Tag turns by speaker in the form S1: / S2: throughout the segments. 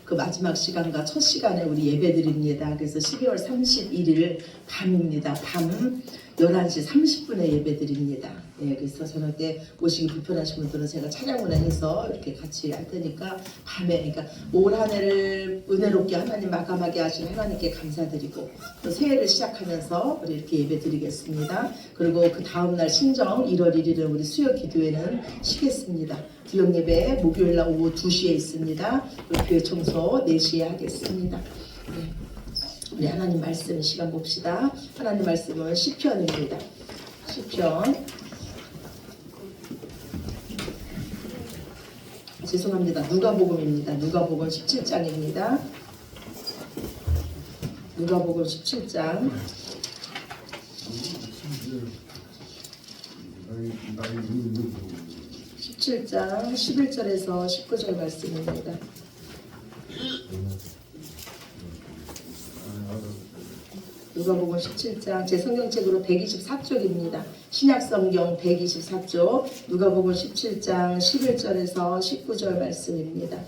S1: 그 마지막 시간과 첫 시간에 우리 예배드립니다. 그래서 12월 31일 밤입니다. 밤 11시 30분에 예배드립니다. 예, 그래서 저녁 때 오시기 불편하신 분들은 제가 차량운에 해서 이렇게 같이 할 테니까 밤에, 그러니까 올 한 해를 은혜롭게 하나님 마감하게 하신 하나님께 감사드리고 또 새해를 시작하면서 우리 이렇게 예배드리겠습니다. 그리고 그 다음날 신정 1월 1일은 우리 수요 기도회는 쉬겠습니다. 구역 예배 목요일날 오후 2시에 있습니다. 우리 교회 청소 4시에 하겠습니다. 네. 우리 하나님 말씀 시간 봅시다. 하나님 말씀은 시편입니다. 시편. 죄송합니다. 누가복음입니다. 누가복음 17장입니다. 누가복음 17장. 17장 11절에서 19절 말씀입니다. 누가복음 17장 제 성경책으로 124쪽입니다. 신약성경 124쪽 누가복음 17장 11절에서 19절 말씀입니다.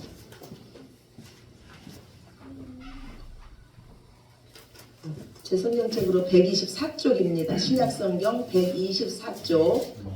S1: 제 성경책으로 124쪽입니다. 신약성경 124쪽.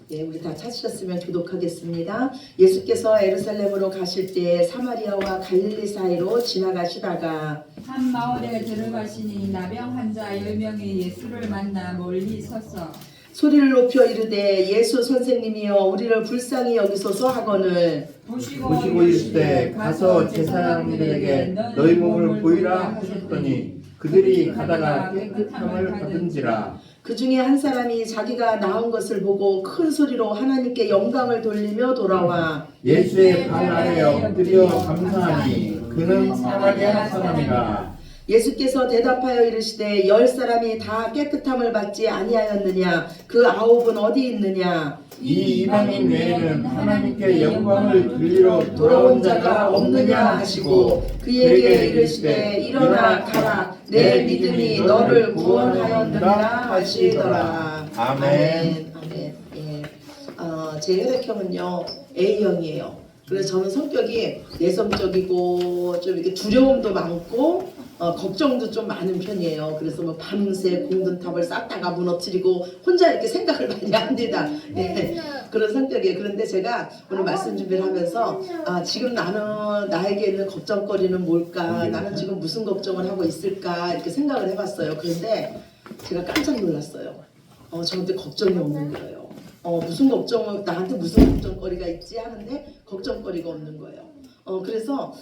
S1: 네, 우리 다 찾으셨으면 교독하겠습니다. 예수께서 예루살렘으로 가실 때 사마리아와 갈릴리 사이로 지나가시다가
S2: 한 마을에 들어가시니 나병 환자 10명이 예수를 만나 멀리 서서
S1: 소리를 높여 이르되 예수 선생님이여 우리를 불쌍히 여기소서 하거늘
S3: 보시고 이르시되 가서 제사장들에게 너희 몸을 보이라 하셨더니 그들이 가다가 깨끗함을 받은지라.
S1: 그 중에 한 사람이 자기가 나은 것을 보고 큰 소리로 하나님께 영광을 돌리며 돌아와
S3: 예수의 발 아래에 엎드려 감사하니 그는 사마리아 사람이라.
S1: 예수께서 대답하여 이르시되 10사람이 다 깨끗함을 받지 아니하였느냐 그 9은 어디 있느냐
S3: 이 이방인 외에는 하나님께 영광을 돌리러
S1: 돌아온 자가 없느냐 하시고 그에게 이르시되 일어나 가라 내 믿음이 너를 구원하였느니라 하시더라.
S3: 아멘.
S1: 아멘. 예. 제 혈액형은요 A형이에요. 그래서 저는 성격이 내성적이고 좀 이렇게 두려움도 많고 걱정도 좀 많은 편이에요. 그래서 뭐 밤새 공든탑을 쌓다가 무너뜨리고 혼자 이렇게 생각을 많이 합니다. 네, 그런 성격이에요. 그런데 제가 오늘 말씀 준비를 하면서 지금 나는 나에게 있는 걱정거리는 뭘까? 나는 지금 무슨 걱정을 하고 있을까? 이렇게 생각을 해봤어요. 그런데 제가 깜짝 놀랐어요. 저한테 걱정이 없는 거예요. 무슨 나한테 무슨 걱정거리가 있지 하는데 걱정거리가 없는 거예요. 그래서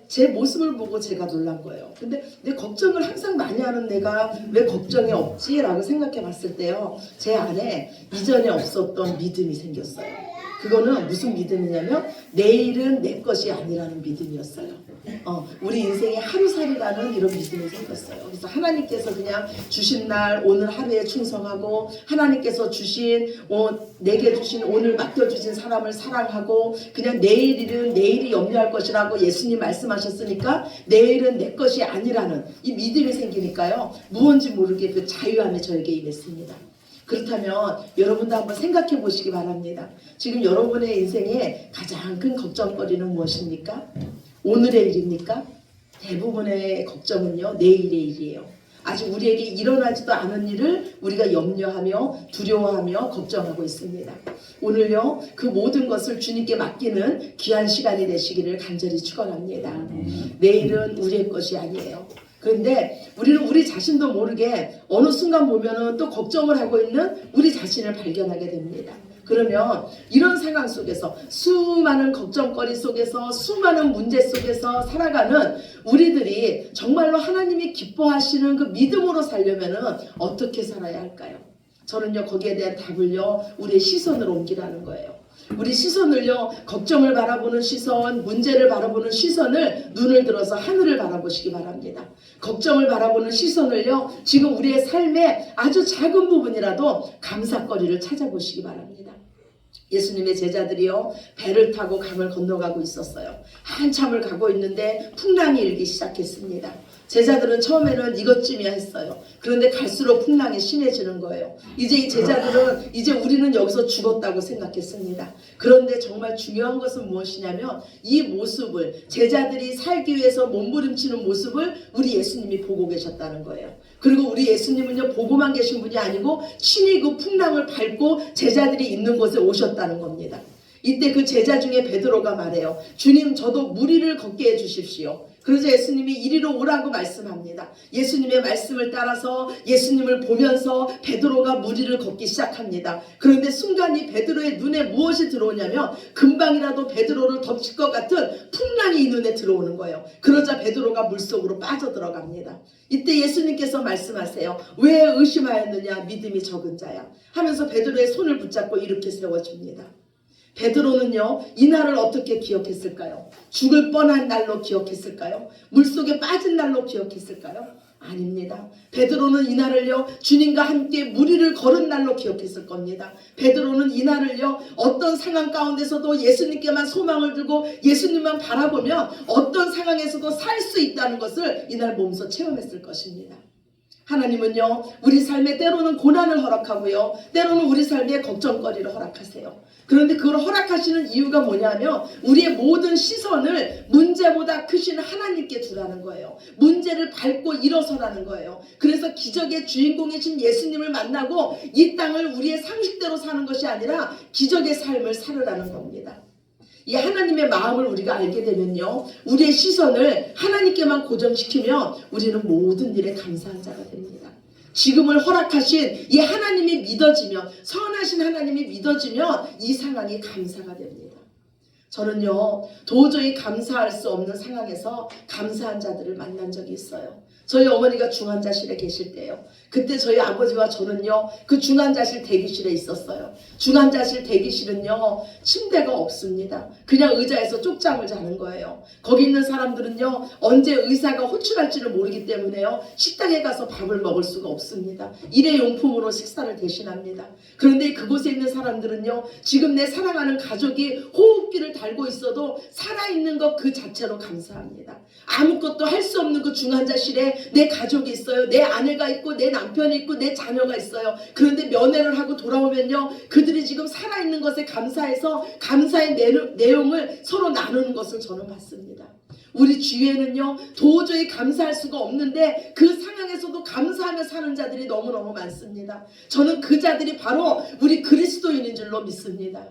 S1: 제 모습을 보고 제가 놀란 거예요. 근데 내 걱정을 항상 많이 하는 내가 왜 걱정이 없지? 라고 생각해 봤을 때요. 제 안에 이전에 없었던 믿음이 생겼어요. 그거는 무슨 믿음이냐면 내일은 내 것이 아니라는 믿음이었어요. 우리 인생의 하루살이라는 이런 믿음이 생겼어요. 그래서 하나님께서 그냥 주신 날 오늘 하루에 충성하고 하나님께서 내게 주신 오늘 맡겨주신 사람을 사랑하고 그냥 내일은 내일이 염려할 것이라고 예수님 말씀하셨으니까 내일은 내 것이 아니라는 이 믿음이 생기니까요. 무언지 모르게 그 자유함이 저에게 임했습니다. 그렇다면 여러분도 한번 생각해 보시기 바랍니다. 지금 여러분의 인생에 가장 큰 걱정거리는 무엇입니까? 오늘의 일입니까? 대부분의 걱정은요 내일의 일이에요. 아직 우리에게 일어나지도 않은 일을 우리가 염려하며 두려워하며 걱정하고 있습니다. 오늘요 그 모든 것을 주님께 맡기는 귀한 시간이 되시기를 간절히 축원합니다. 내일은 우리의 것이 아니에요. 그런데 우리는 우리 자신도 모르게 어느 순간 보면은 또 걱정을 하고 있는 우리 자신을 발견하게 됩니다. 그러면 이런 상황 속에서 수많은 걱정거리 속에서 수많은 문제 속에서 살아가는 우리들이 정말로 하나님이 기뻐하시는 그 믿음으로 살려면은 어떻게 살아야 할까요? 저는요 거기에 대한 답을요 우리의 시선을 옮기라는 거예요. 우리 시선을요 걱정을 바라보는 시선, 문제를 바라보는 시선을 눈을 들어서 하늘을 바라보시기 바랍니다. 걱정을 바라보는 시선을요 지금 우리의 삶의 아주 작은 부분이라도 감사거리를 찾아보시기 바랍니다. 예수님의 제자들이요 배를 타고 강을 건너가고 있었어요. 한참을 가고 있는데 풍랑이 일기 시작했습니다. 제자들은 처음에는 이것쯤이야 했어요. 그런데 갈수록 풍랑이 심해지는 거예요. 이제 이 제자들은 이제 우리는 여기서 죽었다고 생각했습니다. 그런데 정말 중요한 것은 무엇이냐면 이 모습을, 제자들이 살기 위해서 몸부림치는 모습을 우리 예수님이 보고 계셨다는 거예요. 그리고 우리 예수님은요 보고만 계신 분이 아니고 친히 그 풍랑을 밟고 제자들이 있는 곳에 오셨다는 겁니다. 이때 그 제자 중에 베드로가 말해요. 주님, 저도 물 위를 걷게 해주십시오. 그래서 예수님이 이리로 오라고 말씀합니다. 예수님의 말씀을 따라서 예수님을 보면서 베드로가 물 위를 걷기 시작합니다. 그런데 순간 이 베드로의 눈에 무엇이 들어오냐면 금방이라도 베드로를 덮칠 것 같은 풍랑이 이 눈에 들어오는 거예요. 그러자 베드로가 물속으로 빠져들어갑니다. 이때 예수님께서 말씀하세요. 왜 의심하였느냐, 믿음이 적은 자야 하면서 베드로의 손을 붙잡고 이렇게 세워줍니다. 베드로는요 이 날을 어떻게 기억했을까요? 죽을 뻔한 날로 기억했을까요? 물속에 빠진 날로 기억했을까요? 아닙니다. 베드로는 이 날을요 주님과 함께 물 위를 걸은 날로 기억했을 겁니다. 베드로는 이 날을요 어떤 상황 가운데서도 예수님께만 소망을 두고 예수님만 바라보면 어떤 상황에서도 살 수 있다는 것을 이날 몸소 체험했을 것입니다. 하나님은요 우리 삶에 때로는 고난을 허락하고요 때로는 우리 삶에 걱정거리를 허락하세요. 그런데 그걸 허락하시는 이유가 뭐냐면 우리의 모든 시선을 문제보다 크신 하나님께 두라는 거예요. 문제를 밟고 일어서라는 거예요. 그래서 기적의 주인공이신 예수님을 만나고 이 땅을 우리의 상식대로 사는 것이 아니라 기적의 삶을 살으라는 겁니다. 이 하나님의 마음을 우리가 알게 되면요 우리의 시선을 하나님께만 고정시키면 우리는 모든 일에 감사한 자가 됩니다. 지금을 허락하신 이 하나님이 믿어지면, 선하신 하나님이 믿어지면 이 상황이 감사가 됩니다. 저는요 도저히 감사할 수 없는 상황에서 감사한 자들을 만난 적이 있어요. 저희 어머니가 중환자실에 계실 때요. 그때 저희 아버지와 저는요 그 중환자실 대기실에 있었어요. 중환자실 대기실은요 침대가 없습니다. 그냥 의자에서 쪽잠을 자는 거예요. 거기 있는 사람들은요 언제 의사가 호출할지를 모르기 때문에요 식당에 가서 밥을 먹을 수가 없습니다. 일회용품으로 식사를 대신합니다. 그런데 그곳에 있는 사람들은요 지금 내 사랑하는 가족이 호흡기를 달고 있어도 살아있는 것 그 자체로 감사합니다. 아무것도 할 수 없는 그 중환자실에 내 가족이 있어요. 내 아내가 있고 내 남편이 있고 내 자녀가 있어요. 그런데 면회를 하고 돌아오면요 그들이 지금 살아있는 것에 감사해서 감사의 내용을 서로 나누는 것을 저는 봤습니다. 우리 주위에는요 도저히 감사할 수가 없는데 그 상황에서도 감사하며 사는 자들이 너무너무 많습니다. 저는 그 자들이 바로 우리 그리스도인인 줄로 믿습니다.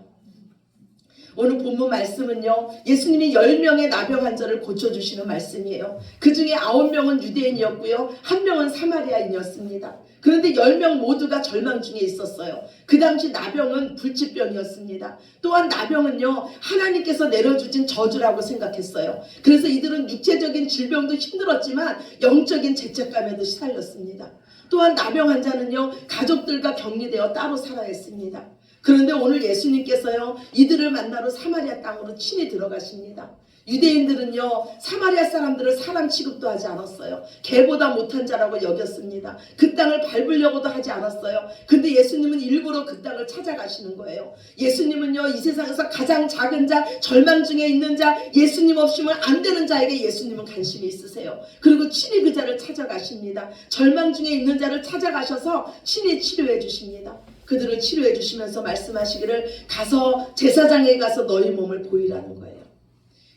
S1: 오늘 본문 말씀은요 예수님이 10명의 나병 환자를 고쳐주시는 말씀이에요. 그 중에 9명은 유대인이었고요 1명은 사마리아인이었습니다. 그런데 10명 모두가 절망 중에 있었어요. 그 당시 나병은 불치병이었습니다. 또한 나병은요 하나님께서 내려주신 저주라고 생각했어요. 그래서 이들은 육체적인 질병도 힘들었지만 영적인 죄책감에도 시달렸습니다. 또한 나병 환자는요 가족들과 격리되어 따로 살아야 했습니다. 그런데 오늘 예수님께서요 이들을 만나러 사마리아 땅으로 친히 들어가십니다. 유대인들은요 사마리아 사람들을 사람 취급도 하지 않았어요. 개보다 못한 자라고 여겼습니다. 그 땅을 밟으려고도 하지 않았어요. 근데 예수님은 일부러 그 땅을 찾아가시는 거예요. 예수님은요 이 세상에서 가장 작은 자, 절망 중에 있는 자, 예수님 없이는 안 되는 자에게 예수님은 관심이 있으세요. 그리고 친히 그 자를 찾아가십니다. 절망 중에 있는 자를 찾아가셔서 친히 치료해 주십니다. 그들을 치료해 주시면서 말씀하시기를 가서 제사장에 가서 너희 몸을 보이라는 거예요.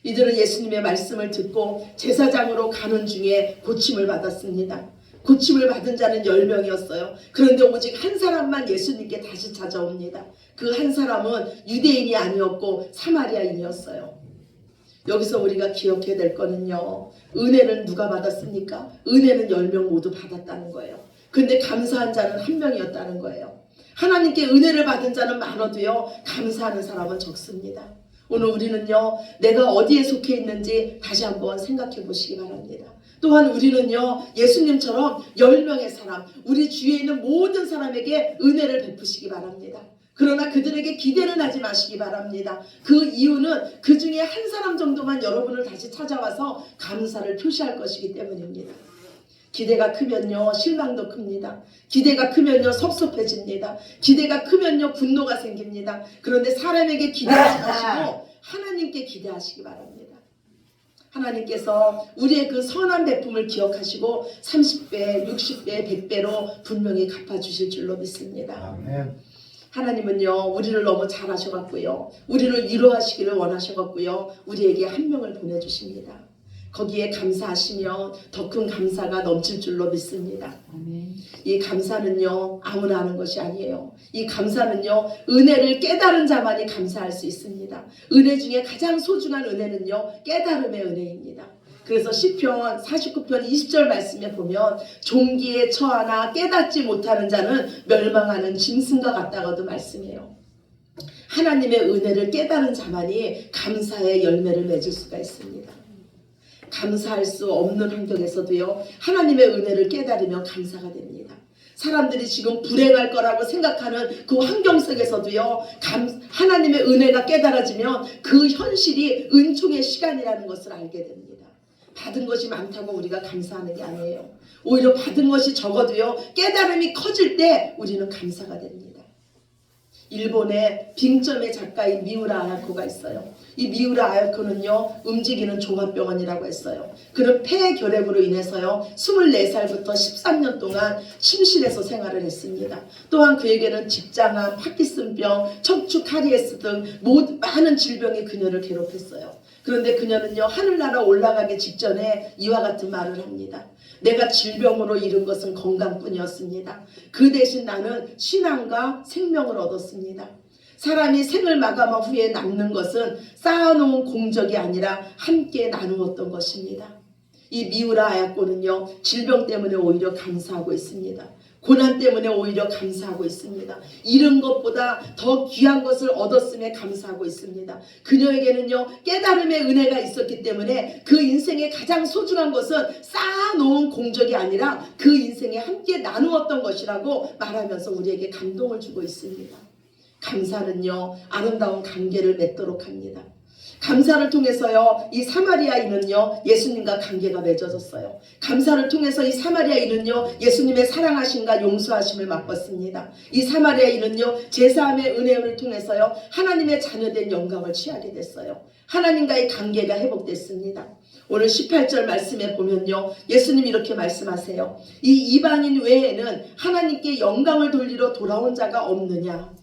S1: 이들은 예수님의 말씀을 듣고 제사장으로 가는 중에 고침을 받았습니다. 고침을 받은 자는 10명이었어요. 그런데 오직 한 사람만 예수님께 다시 찾아옵니다. 그 한 사람은 유대인이 아니었고 사마리아인이었어요. 여기서 우리가 기억해야 될 거는요 은혜는 누가 받았습니까? 은혜는 10명 모두 받았다는 거예요. 근데 감사한 자는 1명이었다는 거예요. 하나님께 은혜를 받은 자는 많아도요 감사하는 사람은 적습니다. 오늘 우리는요 내가 어디에 속해 있는지 다시 한번 생각해 보시기 바랍니다. 또한 우리는요 예수님처럼 10명의 사람, 우리 주위에 있는 모든 사람에게 은혜를 베푸시기 바랍니다. 그러나 그들에게 기대는 하지 마시기 바랍니다. 그 이유는 그 중에 한 사람 정도만 여러분을 다시 찾아와서 감사를 표시할 것이기 때문입니다. 기대가 크면요 실망도 큽니다. 기대가 크면요 섭섭해집니다. 기대가 크면요 분노가 생깁니다. 그런데 사람에게 기대하지 마시고 하나님께 기대하시기 바랍니다. 하나님께서 우리의 그 선한 베품을 기억하시고 30배, 60배, 100배로 분명히 갚아주실 줄로 믿습니다.
S3: 아멘.
S1: 하나님은요 우리를 너무 잘하셔갖고요 우리를 위로하시기를 원하셔갖고요 우리에게 한 명을 보내주십니다. 거기에 감사하시면 더 큰 감사가 넘칠 줄로 믿습니다.
S2: 아멘.
S1: 이 감사는요 아무나 하는 것이 아니에요. 이 감사는요 은혜를 깨달은 자만이 감사할 수 있습니다. 은혜 중에 가장 소중한 은혜는요 깨달음의 은혜입니다. 그래서 시편 49편 20절 말씀에 보면 종기에 처하나 깨닫지 못하는 자는 멸망하는 짐승과 같다고도 말씀해요. 하나님의 은혜를 깨달은 자만이 감사의 열매를 맺을 수가 있습니다. 감사할 수 없는 환경에서도요 하나님의 은혜를 깨달으면 감사가 됩니다. 사람들이 지금 불행할 거라고 생각하는 그 환경 속에서도요 하나님의 은혜가 깨달아지면 그 현실이 은총의 시간이라는 것을 알게 됩니다. 받은 것이 많다고 우리가 감사하는 게 아니에요. 오히려 받은 것이 적어도요 깨달음이 커질 때 우리는 감사가 됩니다. 일본의 빙점의 작가인 미우라 아야코가 있어요. 이 미우라 아야코는요 움직이는 종합병원이라고 했어요. 그는 폐결핵으로 인해서요 24살부터 13년 동안 침실에서 생활을 했습니다. 또한 그에게는 직장암, 파킨슨병, 척추 카리에스 등 많은 질병이 그녀를 괴롭혔어요. 그런데 그녀는요 하늘나라 올라가기 직전에 이와 같은 말을 합니다. 내가 질병으로 잃은 것은 건강뿐이었습니다. 그 대신 나는 신앙과 생명을 얻었습니다. 사람이 생을 마감한 후에 남는 것은 쌓아놓은 공적이 아니라 함께 나누었던 것입니다. 이 미우라 아야코는요 질병 때문에 오히려 감사하고 있습니다. 고난 때문에 오히려 감사하고 있습니다. 잃은 것보다 더 귀한 것을 얻었음에 감사하고 있습니다. 그녀에게는요 깨달음의 은혜가 있었기 때문에 그 인생의 가장 소중한 것은 쌓아놓은 공적이 아니라 그 인생에 함께 나누었던 것이라고 말하면서 우리에게 감동을 주고 있습니다. 감사는요 아름다운 관계를 맺도록 합니다. 감사를 통해서요 이 사마리아인은요 예수님과 관계가 맺어졌어요. 감사를 통해서 이 사마리아인은요 예수님의 사랑하심과 용서하심을 맛봤습니다. 이 사마리아인은요 제사함의 은혜를 통해서요 하나님의 자녀된 영광을 취하게 됐어요. 하나님과의 관계가 회복됐습니다. 오늘 18절 말씀에 보면요 예수님이 이렇게 말씀하세요. 이 이방인 외에는 하나님께 영광을 돌리러 돌아온 자가 없느냐.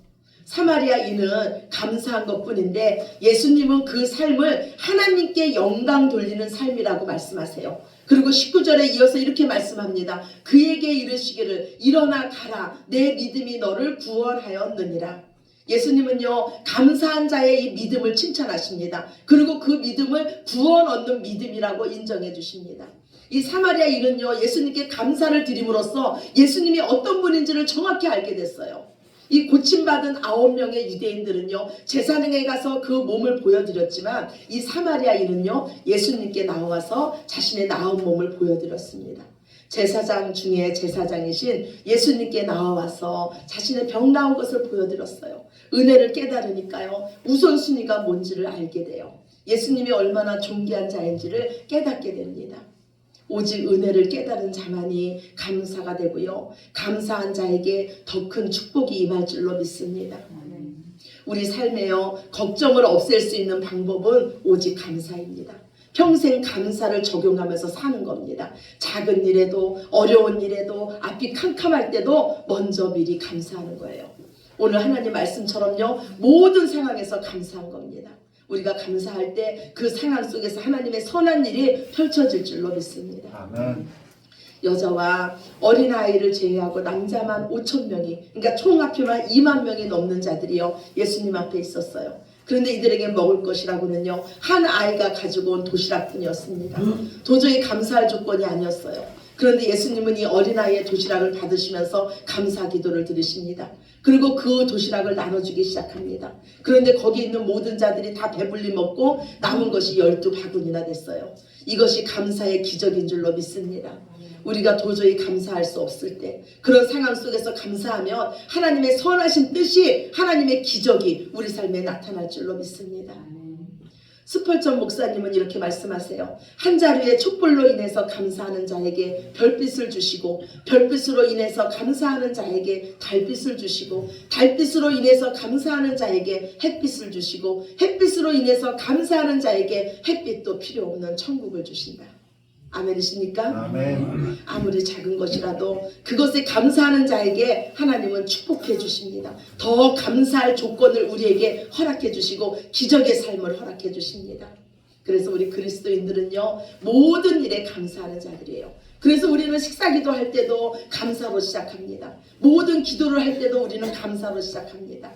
S1: 사마리아인은 감사한 것뿐인데 예수님은 그 삶을 하나님께 영광 돌리는 삶이라고 말씀하세요. 그리고 19절에 이어서 이렇게 말씀합니다. 그에게 이르시기를 일어나 가라 내 믿음이 너를 구원하였느니라. 예수님은요 감사한 자의 이 믿음을 칭찬하십니다. 그리고 그 믿음을 구원 얻는 믿음이라고 인정해 주십니다. 이 사마리아인은요 예수님께 감사를 드림으로써 예수님이 어떤 분인지를 정확히 알게 됐어요. 이 고침받은 9명의 유대인들은요 제사장에 가서 그 몸을 보여드렸지만 이 사마리아인은요 예수님께 나와서 자신의 나은 몸을 보여드렸습니다. 제사장 중에 제사장이신 예수님께 나와서 자신의 병 나은 것을 보여드렸어요. 은혜를 깨달으니까요 우선순위가 뭔지를 알게 돼요. 예수님이 얼마나 존귀한 자인지를 깨닫게 됩니다. 오직 은혜를 깨달은 자만이 감사가 되고요. 감사한 자에게 더 큰 축복이 임할 줄로 믿습니다. 우리 삶에요 걱정을 없앨 수 있는 방법은 오직 감사입니다. 평생 감사를 적용하면서 사는 겁니다. 작은 일에도 어려운 일에도 앞이 캄캄할 때도 먼저 미리 감사하는 거예요. 오늘 하나님 말씀처럼요 모든 상황에서 감사한 겁니다. 우리가 감사할 때 그 상황 속에서 하나님의 선한 일이 펼쳐질 줄로 믿습니다.
S3: 아멘.
S1: 여자와 어린아이를 제외하고 남자만 5,000명이 그러니까 총 합치면 2만 명이 넘는 자들이요 예수님 앞에 있었어요. 그런데 이들에게 먹을 것이라고는요 한 아이가 가지고 온 도시락뿐이었습니다. 도저히 감사할 조건이 아니었어요. 그런데 예수님은 이 어린아이의 도시락을 받으시면서 감사 기도를 드리십니다. 그리고 그 도시락을 나눠주기 시작합니다. 그런데 거기 있는 모든 자들이 다 배불리 먹고 남은 것이 12바구니나 됐어요. 이것이 감사의 기적인 줄로 믿습니다. 우리가 도저히 감사할 수 없을 때 그런 상황 속에서 감사하면 하나님의 선하신 뜻이 하나님의 기적이 우리 삶에 나타날 줄로 믿습니다. 스펄전 목사님은 이렇게 말씀하세요. 한 자루의 촛불로 인해서 감사하는 자에게 별빛을 주시고, 별빛으로 인해서 감사하는 자에게 달빛을 주시고, 달빛으로 인해서 감사하는 자에게 햇빛을 주시고, 햇빛으로 인해서 감사하는 자에게 햇빛도 필요 없는 천국을 주신다. 아멘이십니까?
S3: 아멘.
S1: 아무리 작은 것이라도 그것에 감사하는 자에게 하나님은 축복해 주십니다. 더 감사할 조건을 우리에게 허락해 주시고 기적의 삶을 허락해 주십니다. 그래서 우리 그리스도인들은요, 모든 일에 감사하는 자들이에요. 그래서 우리는 식사기도 할 때도 감사로 시작합니다. 모든 기도를 할 때도 우리는 감사로 시작합니다.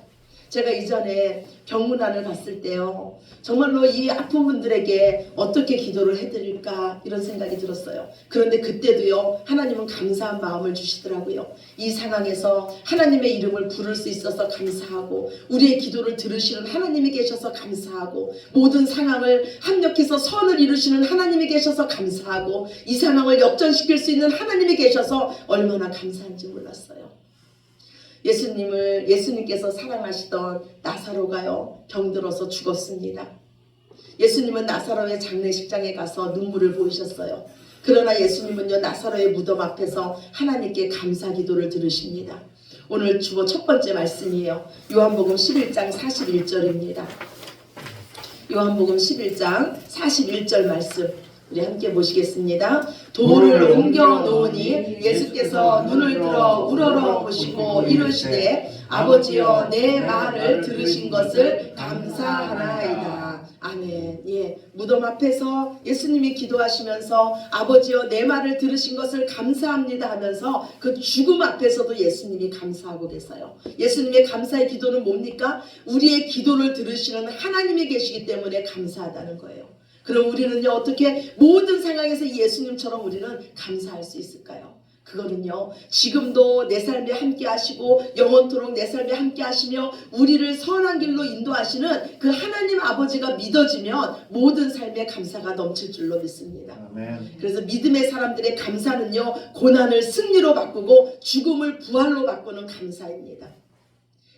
S1: 제가 이전에 병문안을 갔을 때요, 정말로 이 아픈 분들에게 어떻게 기도를 해드릴까 이런 생각이 들었어요. 그런데 그때도요, 하나님은 감사한 마음을 주시더라고요. 이 상황에서 하나님의 이름을 부를 수 있어서 감사하고, 우리의 기도를 들으시는 하나님이 계셔서 감사하고, 모든 상황을 합력해서 선을 이루시는 하나님이 계셔서 감사하고, 이 상황을 역전시킬 수 있는 하나님이 계셔서 얼마나 감사한지 몰랐어요. 예수님께서 사랑하시던 나사로가요, 병들어서 죽었습니다. 예수님은 나사로의 장례식장에 가서 눈물을 보이셨어요. 그러나 예수님은요, 나사로의 무덤 앞에서 하나님께 감사 기도를 들으십니다. 오늘 주보 첫 번째 말씀이에요. 요한복음 11장 41절입니다. 요한복음 11장 41절 말씀 우리 함께 보시겠습니다. 돌을 옮겨 놓으니 예수께서 눈을 들어 우러러 보시고 이르시되 아버지여 내 말을 들으신 것을 감사하나이다. 아멘. 예, 무덤 앞에서 예수님이 기도하시면서 아버지여 내 말을 들으신 것을 감사합니다 하면서 그 죽음 앞에서도 예수님이 감사하고 계세요. 예수님의 감사의 기도는 뭡니까? 우리의 기도를 들으시는 하나님이 계시기 때문에 감사하다는 거예요. 그럼 우리는요, 어떻게 모든 상황에서 예수님처럼 우리는 감사할 수 있을까요? 그거는요, 지금도 내 삶에 함께 하시고 영원토록 내 삶에 함께 하시며 우리를 선한 길로 인도하시는 그 하나님 아버지가 믿어지면 모든 삶에 감사가 넘칠 줄로 믿습니다.
S3: 아멘.
S1: 그래서 믿음의 사람들의 감사는요, 고난을 승리로 바꾸고 죽음을 부활로 바꾸는 감사입니다.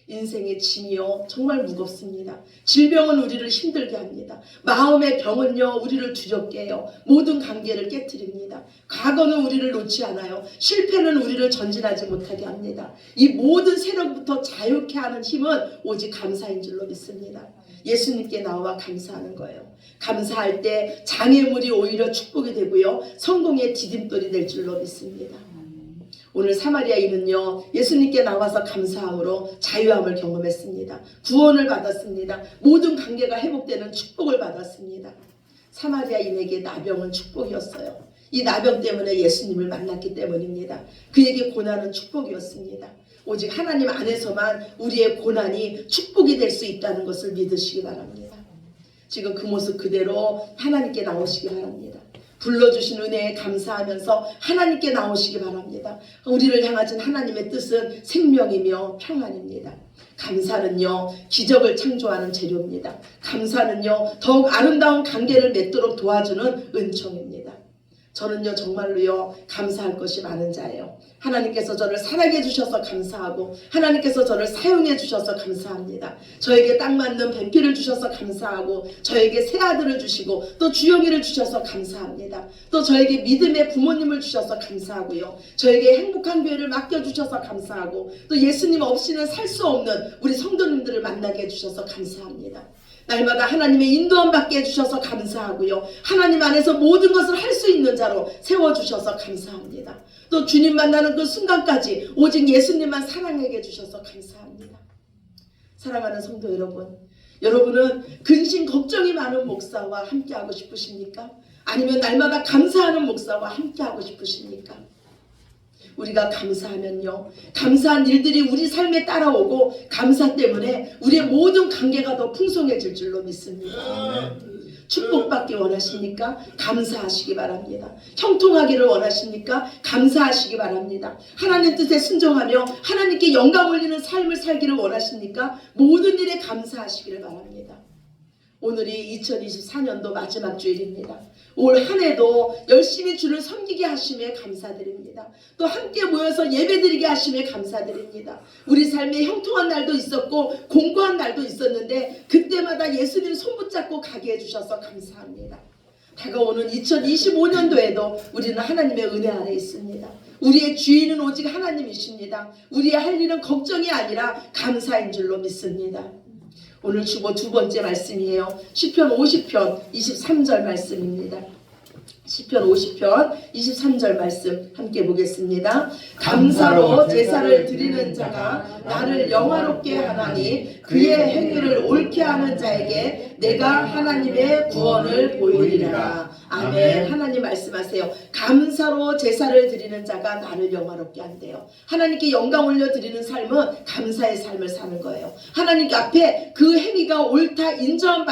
S1: 인생의 짐이요, 정말 무겁습니다. 질병은 우리를 힘들게 합니다. 마음의 병은요, 우리를 두렵게 해요. 모든 관계를 깨트립니다. 과거는 우리를 놓지 않아요. 실패는 우리를 전진하지 못하게 합니다. 이 모든 세력부터 자유케 하는 힘은 오직 감사인 줄로 믿습니다. 예수님께 나와 감사하는 거예요. 감사할 때 장애물이 오히려 축복이 되고요, 성공의 디딤돌이 될 줄로 믿습니다. 오늘 사마리아인은요, 예수님께 나와서 감사함으로 자유함을 경험했습니다. 구원을 받았습니다. 모든 관계가 회복되는 축복을 받았습니다. 사마리아인에게 나병은 축복이었어요. 이 나병 때문에 예수님을 만났기 때문입니다. 그에게 고난은 축복이었습니다. 오직 하나님 안에서만 우리의 고난이 축복이 될 수 있다는 것을 믿으시기 바랍니다. 지금 그 모습 그대로 하나님께 나오시기 바랍니다. 불러주신 은혜에 감사하면서 하나님께 나오시기 바랍니다. 우리를 향하신 하나님의 뜻은 생명이며 평안입니다. 감사는요, 기적을 창조하는 재료입니다. 감사는요, 더욱 아름다운 관계를 맺도록 도와주는 은총입니다. 저는요, 정말로요, 감사할 것이 많은 자예요. 하나님께서 저를 사랑해 주셔서 감사하고, 하나님께서 저를 사용해 주셔서 감사합니다. 저에게 딱 맞는 배필을 주셔서 감사하고, 저에게 새 아들을 주시고, 또 주영이를 주셔서 감사합니다. 또 저에게 믿음의 부모님을 주셔서 감사하고요, 저에게 행복한 교회를 맡겨주셔서 감사하고, 또 예수님 없이는 살 수 없는 우리 성도님들을 만나게 해주셔서 감사합니다. 날마다 하나님의 인도함 받게 해주셔서 감사하고요, 하나님 안에서 모든 것을 할 수 있는 자로 세워주셔서 감사합니다. 또 주님 만나는 그 순간까지 오직 예수님만 사랑하게 해주셔서 감사합니다. 사랑하는 성도 여러분, 여러분은 근심 걱정이 많은 목사와 함께하고 싶으십니까? 아니면 날마다 감사하는 목사와 함께하고 싶으십니까? 우리가 감사하면요, 감사한 일들이 우리 삶에 따라오고, 감사 때문에 우리의 모든 관계가 더 풍성해질 줄로 믿습니다. 축복받기 원하십니까? 감사하시기 바랍니다. 형통하기를 원하십니까? 감사하시기 바랍니다. 하나님 뜻에 순종하며 하나님께 영광 올리는 삶을 살기를 원하십니까? 모든 일에 감사하시기를 바랍니다. 오늘이 2024년도 마지막 주일입니다. 올 한 해도 열심히 주를 섬기게 하심에 감사드립니다. 또 함께 모여서 예배드리게 하심에 감사드립니다. 우리 삶에 형통한 날도 있었고 공고한 날도 있었는데 그때마다 예수님 손 붙잡고 가게 해주셔서 감사합니다. 다가오는 2025년도에도 우리는 하나님의 은혜 아래 있습니다. 우리의 주인은 오직 하나님이십니다. 우리의 할 일은 걱정이 아니라 감사인 줄로 믿습니다. 오늘 주보 두 번째 말씀이에요. 시편 50편 23절 말씀입니다. 시편 50편 23절 말씀 함께 보겠습니다. 감사로 제사를 드리는 자가 나를 영화롭게 하나니 그의 행위를 옳게 하는 자에게 내가 하나님의 구원을 보이리라. 아멘. 하나님 말씀하세요. 감사로 제사를 드리는 자가 나를 영화롭게 한대요. 하나님께 영광 올려드리는 삶은 감사의 삶을 사는 거예요. 하나님께 앞에 그 행위가 옳다 인정함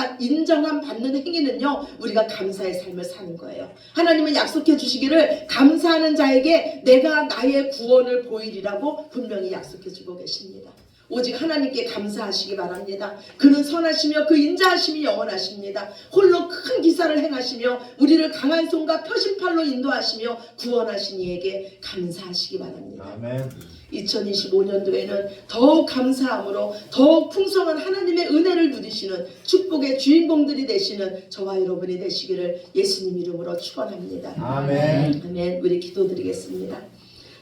S1: 받는 행위는요, 우리가 감사의 삶을 사는 거예요. 하나님은 약속해 주시기를 감사하는 자에게 내가 나의 구원을 보이리라고 분명히 약속해 주고 계십니다. 오직 하나님께 감사하시기 바랍니다. 그는 선하시며 그 인자하심이 영원하십니다. 홀로 큰 기사를 행하시며 우리를 강한 손과 표심팔로 인도하시며 구원하신 이에게 감사하시기 바랍니다.
S3: 아멘.
S1: 2025년도에는 더욱 감사함으로 더욱 풍성한 하나님의 은혜를 누리시는 축복의 주인공들이 되시는 저와 여러분이 되시기를 예수님 이름으로 축원합니다.
S3: 아멘.
S1: 아멘. 우리 기도드리겠습니다.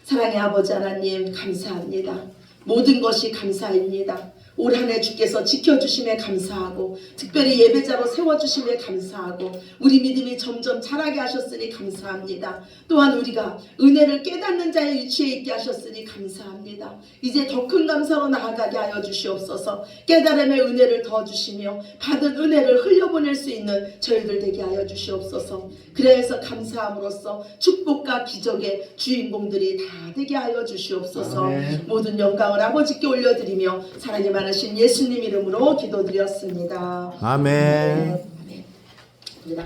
S1: 사랑의 아버지 하나님 감사합니다. 모든 것이 감사입니다. 올 한 해 주께서 지켜주심에 감사하고 특별히 예배자로 세워주심에 감사하고 우리 믿음이 점점 자라게 하셨으니 감사합니다. 또한 우리가 은혜를 깨닫는 자의 위치에 있게 하셨으니 감사합니다. 이제 더 큰 감사로 나아가게 하여 주시옵소서. 깨달음의 은혜를 더 주시며 받은 은혜를 흘려보낼 수 있는 저희들 되게 하여 주시옵소서. 그래서 감사함으로써 축복과 기적의 주인공들이 다 되게 하여 주시옵소서.
S3: 아멘.
S1: 모든 영광을 아버지께 올려드리며 사랑이 많으신 예수님 이름으로 기도드렸습니다.
S4: 아멘.